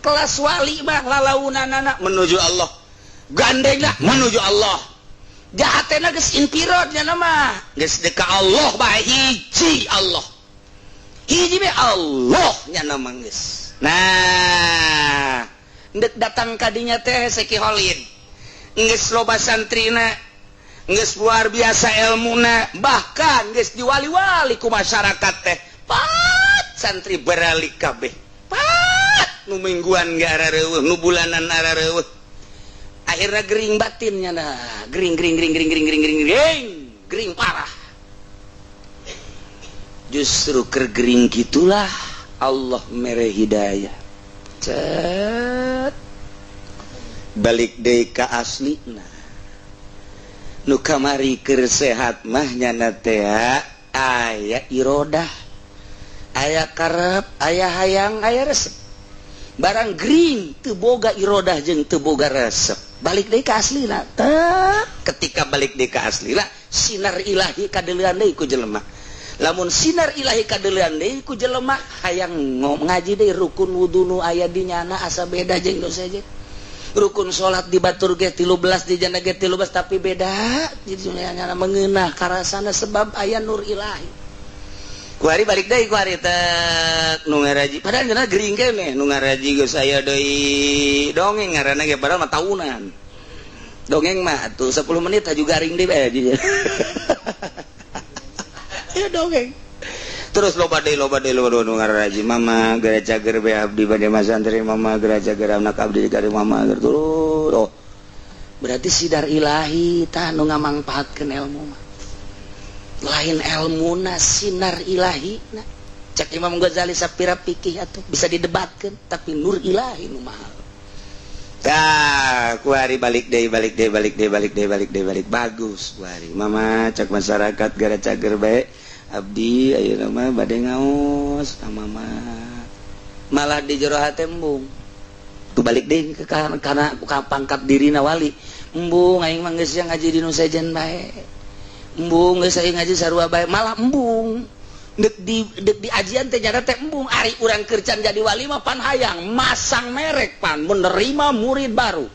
kelas wali mah lalaunanana menuju Allah, gandengna menuju Allah, jahatena geus infirod nya mah geus deka Allah bae hiji Allah, hiji be Allah nya mah geus. Nah ndek datang kadinya teh Seki Holid geus loba santrina, geus luar biasa ilmuna, bahkan geus diwali-wali ku masyarakat teh. Pat santri beralik kabeh, pat nu mingguan ge arareueuh, nu bulanan arareueuh, akhirna gering batinnya nah, gering parah. Justru keur gering gitulah Allah mere hidayah. Cet balik deui ka aslina. Nu kamari keur sehat mah nyana teh aya irodah, aya karep, aya hayang, aya resep. Barang gering teu boga irodah jeung teu boga resep, balik deui ka aslina. Ketika balik deui ka aslina, sinar ilahi kadeulean deui ku jelema. Lamun sinar ilahi kadeulean deui ku jelema, hayang ngaji deui rukun wudu nu aya di nyana asa beda jeung nu saja. Rukun salat di batur ge 13 di jana ge 13 tapi beda jadi nyana mengeunah karasana sebab aya nur ilahi. Kuari balik deui kuari teh nu ngaraji padahal cenah gering keneh nu ngaraji geus aya deui dongeng ngaranna ge padahal mah tahunan. Dongeng mah atuh 10 menit haju garing deui bae aja. Ya dongeng. Terus loba deui nu ngaraji mama gereja ger be abdi bade masantri mama gereja ger anak abdi kari mama ger turun. Oh. Berarti sidar ilahi tah nu ngamangpaatkeun ilmu mah. Lain ilmuna sinar ilahina. Cek Imam Ghazali sapira fikih atuh bisa didebatkeun tapi nur ilahi nu mahal. Tah, kuari balik deui bagus kuari. Mama cek masyarakat gereja ger bae abdi ayeuna mah bade ngaos ka mama. Malah di jero hate embung. Tu balik deui kana pangkat dirina wali. Embung aing mah geus ngaji di nu sejen bae. Embung geus aing ngaji sarua bae, malah embung. Dek di ajian teh nya teh embung ari urang keur can jadi wali mah pan hayang masang merek pan menerima murid baru.